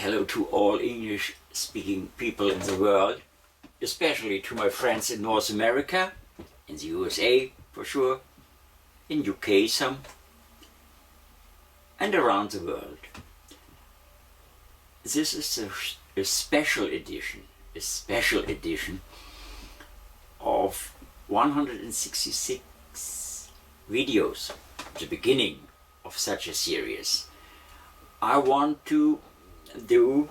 hello to all English-speaking people in the world, especially to my friends in North America, in the USA for sure, in UK some, and around the world. This is a special edition of 166 videos, the beginning of such a series. I want to do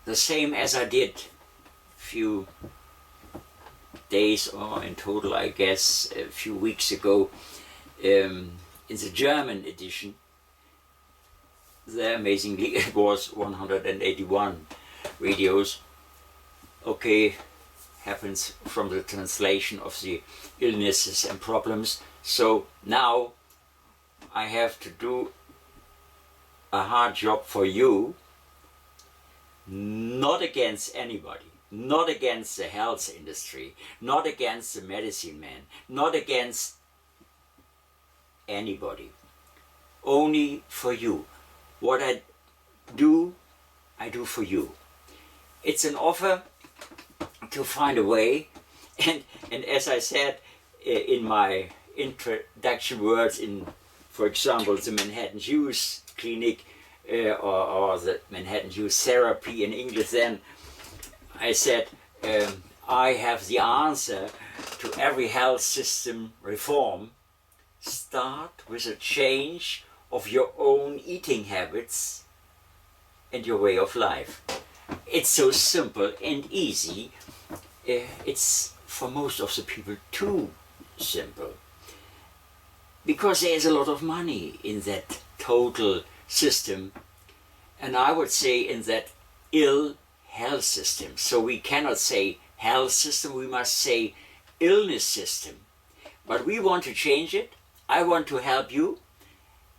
the same as I did a few days, or in total I guess a few weeks ago, in the German edition. There, amazingly, it was 181 videos. Okay, happens from the translation of the illnesses and problems. So now I have to do a hard job for you, not against anybody, not against the health industry, not against the medicine man, not against anybody, only for you. What I do for you. It's an offer to find a way, and as I said in my introduction words in, for example, the Manhattan Youth Clinic or the Manhattan Youth Therapy in English, then I said I have the answer to every health system reform. Start with a change of your own eating habits and your way of life. It's so simple and easy. It's for most of the people too simple, because there is a lot of money in that total system, and I would say in that ill health system. So we cannot say health system, we must say illness system. But we want to change it. I want to help you,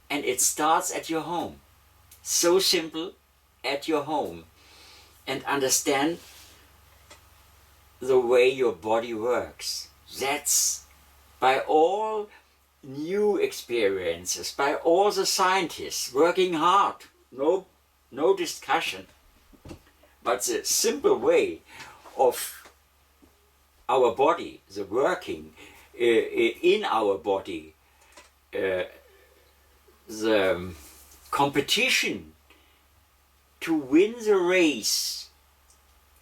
and it starts at your home. So simple, at your home. And understand the way your body works. That's by all new experiences, by all the scientists working hard, no discussion. But the simple way of our body, the working in our body, the competition to win the race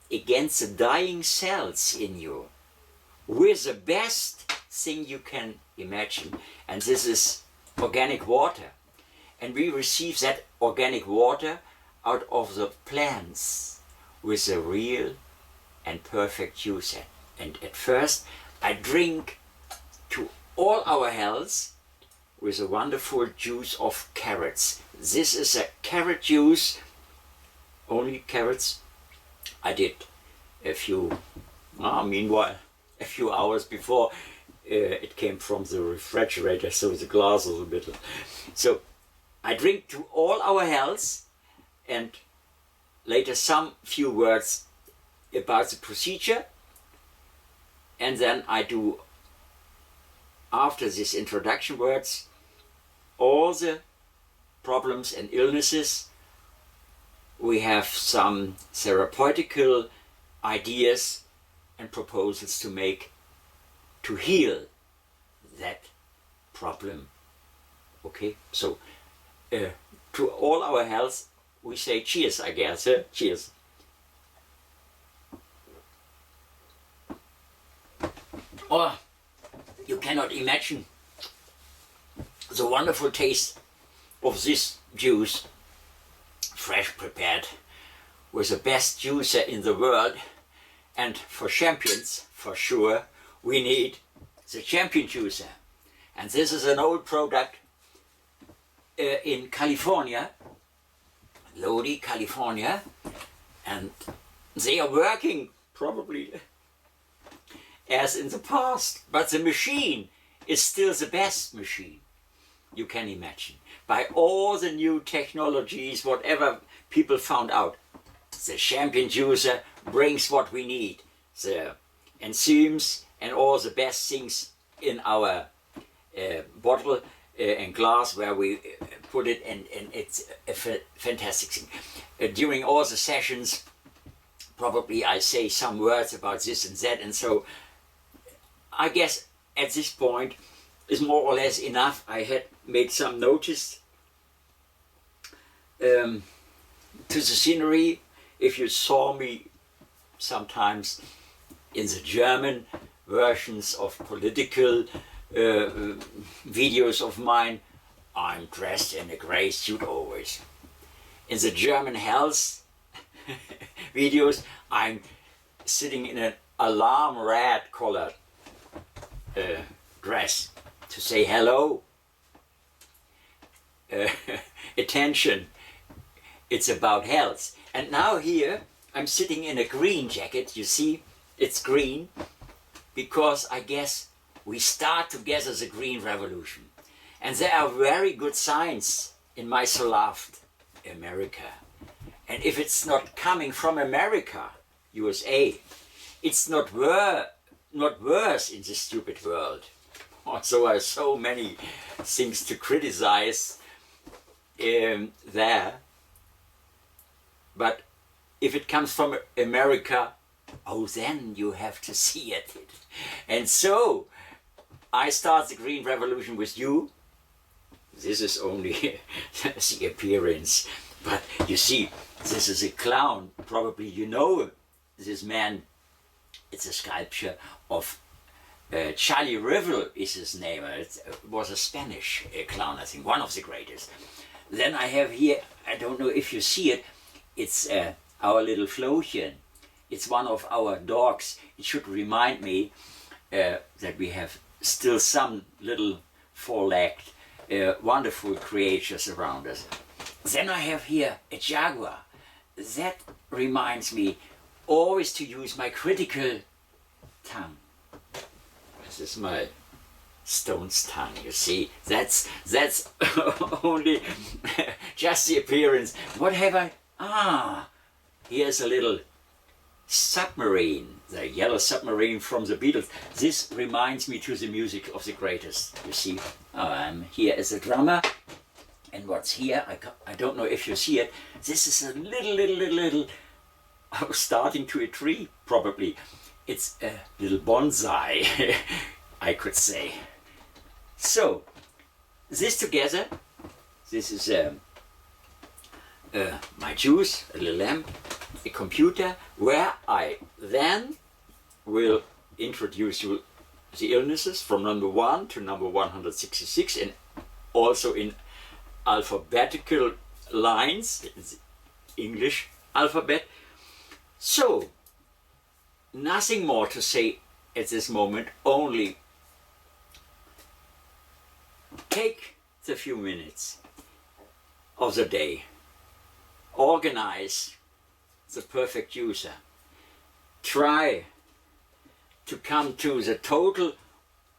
against the dying cells in you with the best thing you can imagine, and this is organic water. And we receive that organic water out of the plants with a real and perfect juice. And at first I drink to all our health with a wonderful juice of carrots. This is a carrot juice, only carrots. I did a few, meanwhile, a few hours before it came from the refrigerator, so the glass was a bit. So I drink to all our health, and later some few words about the procedure, and then I do, after these introduction words, all the problems and illnesses. We have some therapeutical ideas and proposals to make to heal that problem. Okay, so to all our health we say cheers, I guess. Cheers. Oh, you cannot imagine the wonderful taste of this juice, fresh prepared with the best juicer in the world. And for champions, for sure, we need the champion juicer. And this is an old product in California, Lodi, California, and they are working probably as in the past, but the machine is still the best machine you can imagine. By all the new technologies, whatever people found out, the champion juicer brings what we need, the enzymes and all the best things in our bottle and glass where we put it, and it's a fantastic thing. During all the sessions, probably I say some words about this and that, and so I guess at this point is more or less enough. I had made some notice to the scenery. If you saw me sometimes in the German versions of political videos of mine, I'm dressed in a grey suit always. In the German health videos, I'm sitting in an alarm red colored dress to say hello, attention, it's about health. And now here I'm sitting in a green jacket. You see, it's green because I guess we start together the green revolution. And there are very good signs in my so loved America. And if it's not coming from America, USA, it's not worse in this stupid world. Also, there are so many things to criticize there. But if it comes from America, oh, then you have to see it. And so, I start the Green Revolution with you. This is only the appearance. But you see, this is a clown. Probably you know this man. It's a sculpture of Charlie Rivel is his name. It was a Spanish clown, I think, one of the greatest. Then I have here, I don't know if you see it, it's our little Flochen. It's one of our dogs. It should remind me that we have still some little four-legged, wonderful creatures around us. Then I have here a jaguar. That reminds me always to use my critical tongue. This is my stone's tongue, you see. That's only just the appearance. What have I? Ah, here's a little submarine, the yellow submarine from the Beatles. This reminds me to the music of the greatest, you see. I'm here as a drummer, and what's here, I don't know if you see it, this is a little starting to a tree, probably. It's a little bonsai, I could say. So, this together, this is my juice, a little lamp, a computer, where I then will introduce you the illnesses from number 1 to number 166, and also in alphabetical lines, it's English alphabet. So, nothing more to say at this moment, only take the few minutes of the day, organize the perfect user, try to come to the total,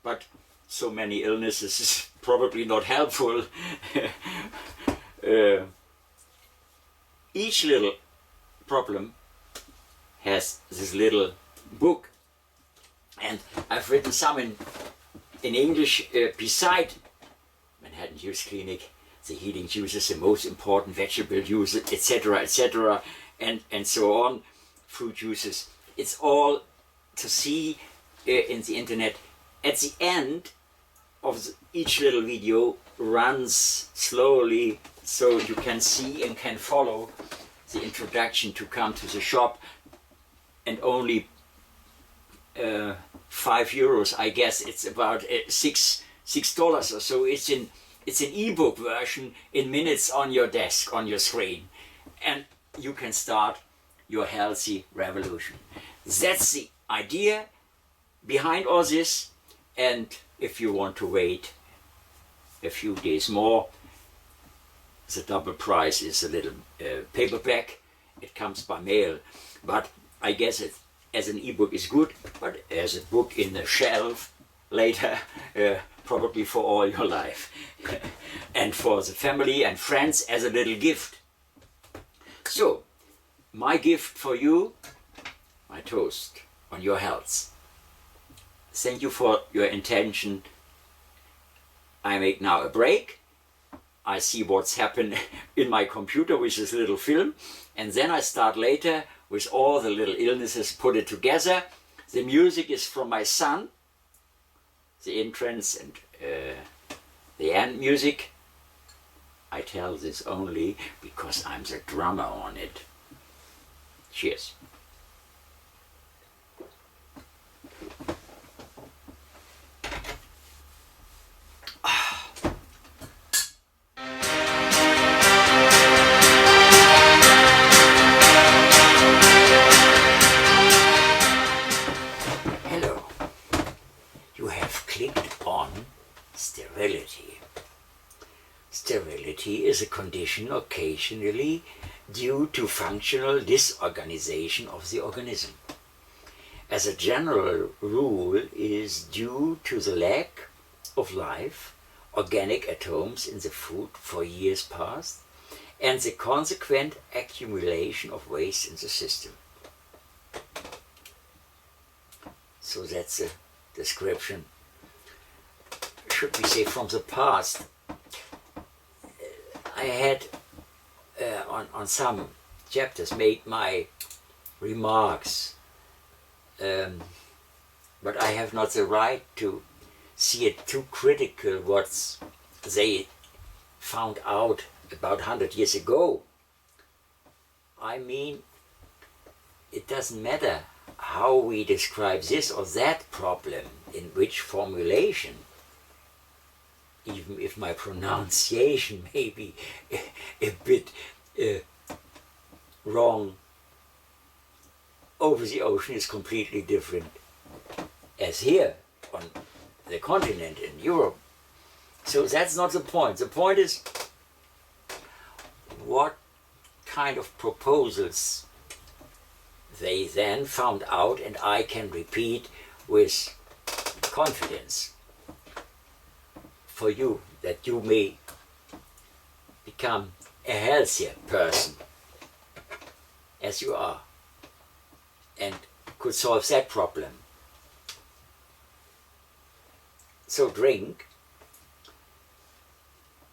but so many illnesses is probably not helpful. Each little problem has this little book, and I've written some in English beside Manhattan Use Clinic, the healing juices, the most important vegetable juices, etc., etc., and so on, fruit juices. It's all to see in the internet. At the end of each little video runs slowly, so you can see and can follow the introduction to come to the shop, and only €5, I guess. It's about $6 or so. It's an ebook version in minutes on your desk, on your screen, and you can start your healthy revolution. That's the idea behind all this. And if you want to wait a few days more, the double price is a little paperback. It comes by mail, but I guess it as an ebook is good, but as a book in the shelf later, probably for all your life. And for the family and friends as a little gift. So, my gift for you, my toast on your health. Thank you for your attention. I make now a break. I see what's happened in my computer with this little film, and then I start later with all the little illnesses, put it together. The music is from my son, the entrance and the end music. I tell this only because I'm the drummer on it. Cheers. Hello. You have clicked on sterility. Sterility is a condition occasionally due to functional disorganization of the organism. As a general rule, is due to the lack of life, organic atoms in the food for years past, and the consequent accumulation of waste in the system. So that's a description, should we say, from the past. I had on some chapters made my remarks, but I have not the right to see it too critical what they found out about 100 years ago. I mean, it doesn't matter how we describe this or that problem, in which formulation, even if my pronunciation may be a bit wrong, over the ocean is completely different as here on the continent in Europe. So that's not the point. The point is what kind of proposals they then found out, and I can repeat with confidence for you, that you may become a healthier person as you are and could solve that problem. So drink.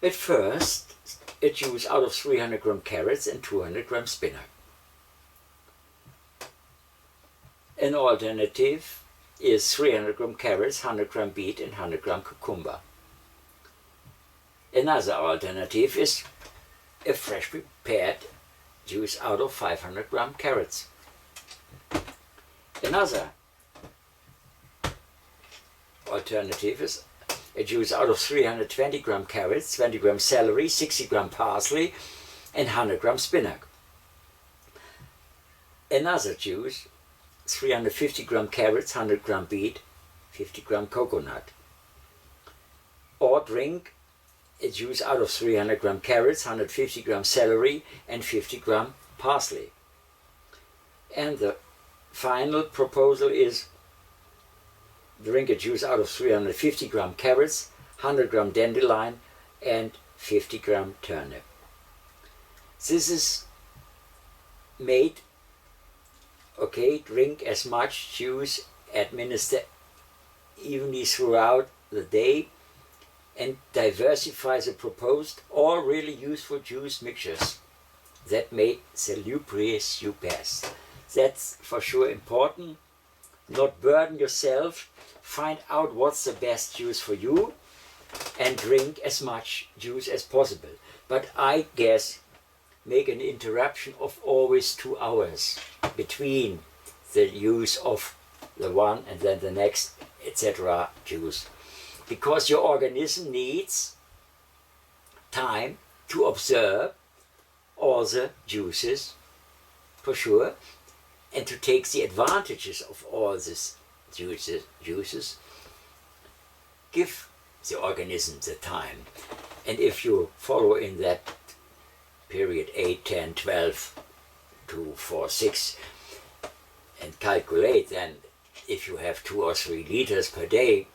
At first, a juice out of 300 gram carrots and 200 gram spinach. An alternative is 300 gram carrots, 100 gram beet and 100 gram cucumber. Another alternative is a fresh prepared juice out of 500 gram carrots. Another alternative is a juice out of 320 gram carrots, 20 gram celery, 60 gram parsley and 100 gram spinach. Another juice, 350 gram carrots, 100 gram beet, 50 gram coconut. Or drink a juice out of 300 gram carrots, 150 gram celery and 50 gram parsley. And the final proposal is drink a juice out of 350 gram carrots, 100 gram dandelion and 50 gram turnip. This is made, okay, drink as much juice, administer evenly throughout the day, and diversify the proposed or really useful juice mixtures that make salubrious you best. That's for sure important. Not burden yourself, find out what's the best juice for you and drink as much juice as possible. But I guess make an interruption of always 2 hours between the use of the one and then the next, etc. juice. Because your organism needs time to observe all the juices, for sure, and to take the advantages of all these juices. Give the organism the time. And if you follow in that period 8, 10, 12, 2, 4, 6, and calculate, then if you have 2 or 3 liters per day,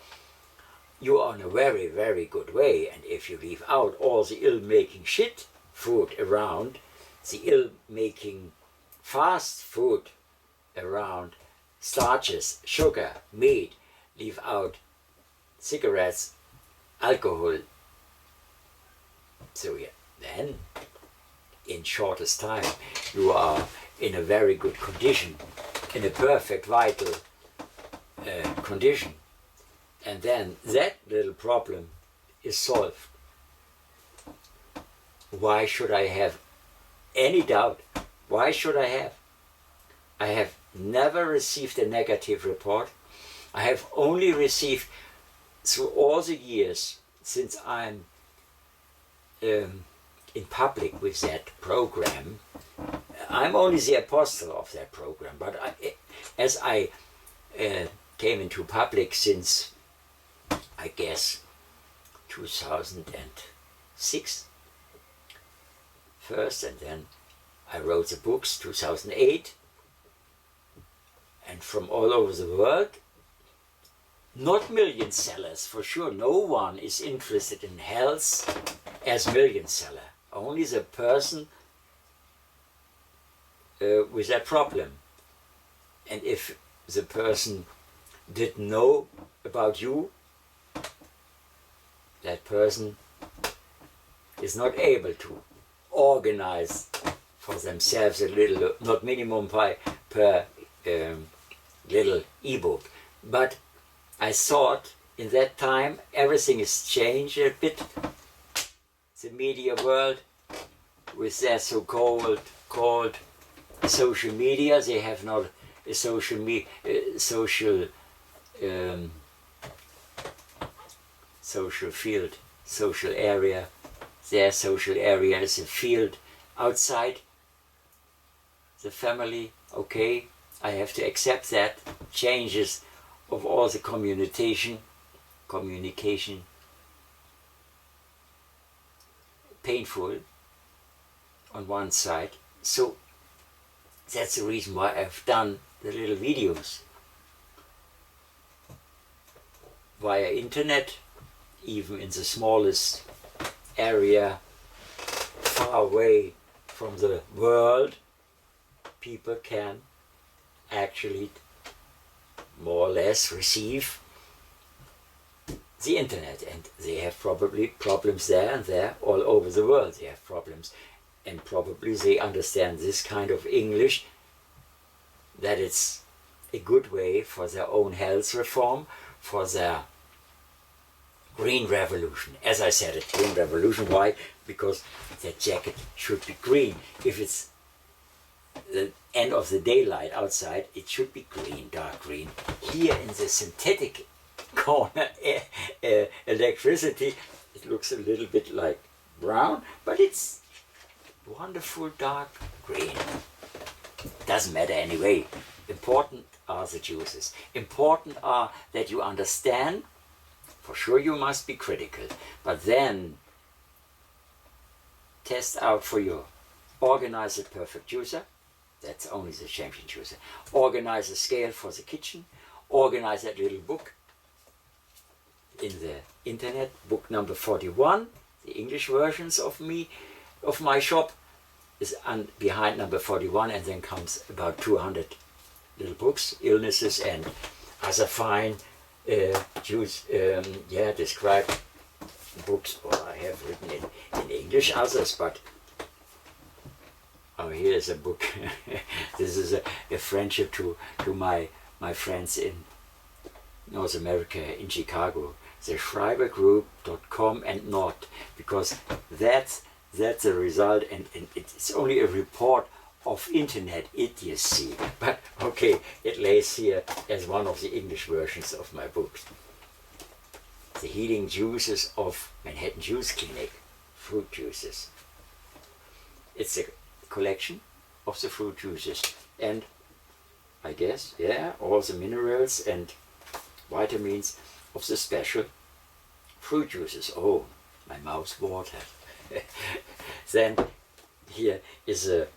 you are on a very, very good way. And if you leave out all the ill-making shit food around, the ill-making fast food around, starches, sugar, meat, leave out cigarettes, alcohol. So yeah, then in shortest time you are in a very good condition, in a perfect vital condition, and then that little problem is solved. Why should I have any doubt? Why should I have? I have never received a negative report. I have only received, through all the years since I'm in public with that program, I'm only the apostle of that program, but as I came into public since, I guess, 2006 first, and then I wrote the books 2008, and from all over the world, not million sellers for sure. No one is interested in health as million seller. Only the person with that problem. And if the person didn't know about you, that person is not able to organize for themselves a little, not minimum per little ebook. But I thought in that time everything has changed a bit. The media world with their called social media, they have not a social field, social area. Their social area is a field outside the family. Okay, I have to accept that. Changes of all the communication, painful on one side. So that's the reason why I've done the little videos via internet, even in the smallest area far away from the world. People can actually more or less receive the internet, and they have probably problems there and there all over the world. They have problems, and probably they understand this kind of English, that it's a good way for their own health reform, for their green revolution. As I said, it's green revolution. Why? Because that jacket should be green. If it's the end of the daylight outside, it should be green, dark green. Here in the synthetic corner electricity, it looks a little bit like brown, but it's wonderful dark green. Doesn't matter anyway. Important are the juices. Important are that you understand. For sure you must be critical, but then test out for you. Organize a perfect juicer. That's only the champion juicer. Organize a scale for the kitchen. Organize that little book in the internet, book number 41, the English versions of my shop is behind number 41, and then comes about 200 little books, illnesses and other fine described books, or I have written in English others, but oh, here's a book. This is a friendship to my friends in North America, in Chicago, the schreibergroup.com and not, because that's a result, and it's only a report of internet idiocy, but okay, it lays here as one of the English versions of my books. The Healing Juices of Manhattan Juice Clinic, fruit juices. It's a collection of the fruit juices, and I guess, yeah, all the minerals and vitamins of the special fruit juices. Oh, my mouth watered. Then here is a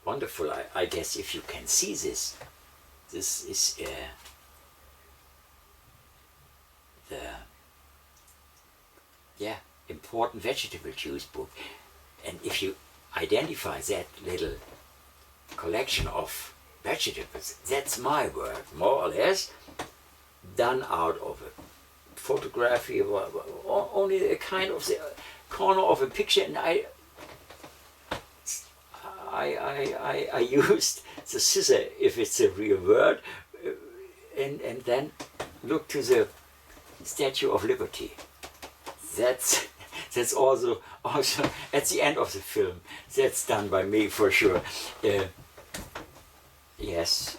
wonderful, I guess if you can see this is the important vegetable juice book, and if you identify that little collection of vegetables, that's my work, more or less, done out of a photography, only a kind of the corner of a picture, and I used the scissor, if it's a real word, and then look to the Statue of Liberty. That's also at the end of the film. That's done by me for sure. Yes,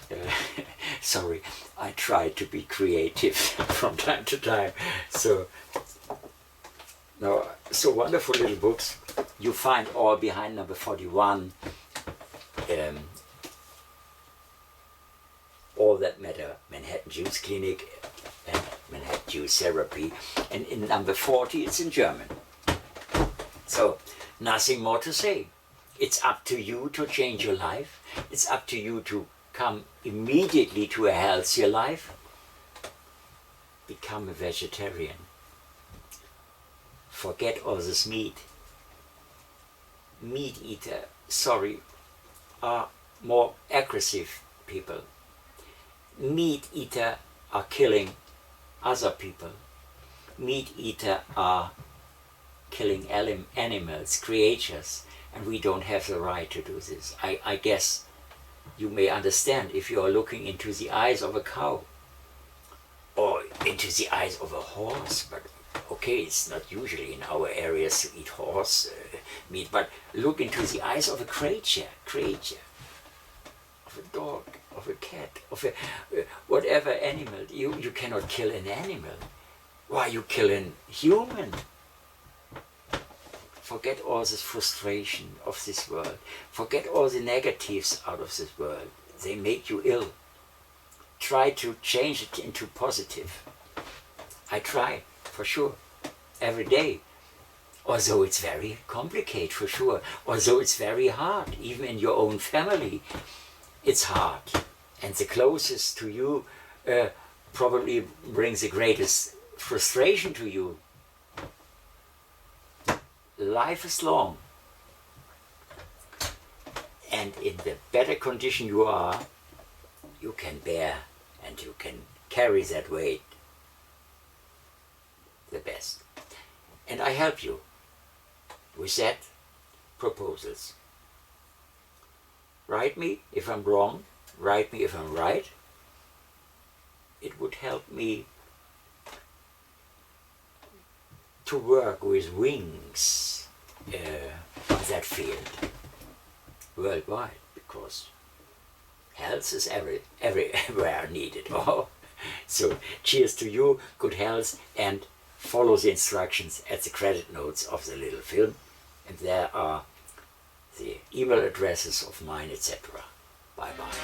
sorry, I try to be creative from time to time. So wonderful little books. You find all behind number 41. All That Matter, Manhattan Jews Clinic and Manhattan Jews Therapy. And in number 40 it's in German. So nothing more to say. It's up to you to change your life. It's up to you to come immediately to a healthier life. Become a vegetarian. Forget all this meat. Meat eater, are more aggressive people. Meat eater are killing other people. Meat eater are killing animals, creatures, and we don't have the right to do this. I guess you may understand if you are looking into the eyes of a cow or into the eyes of a horse, but okay, it's not usually in our areas to eat horse meat, but look into the eyes of a creature, of a dog, of a cat, of a whatever animal. You cannot kill an animal. Why you kill a human? Forget all this frustration of this world. Forget all the negatives out of this world. They make you ill. Try to change it into positive. I try, for sure, every day. Although it's very complicated, for sure. Although it's very hard, even in your own family. It's hard. And the closest to you probably brings the greatest frustration to you. Life is long. And in the better condition you are, you can bear and you can carry that weight the best. And I help you with that proposals. Write me if I'm wrong, write me if I'm right. It would help me to work with wings in that field worldwide, because health is everywhere needed. Oh, so cheers to you, good health, and follow the instructions at the credit notes of the little film, and there are the email addresses of mine, etc. Bye bye.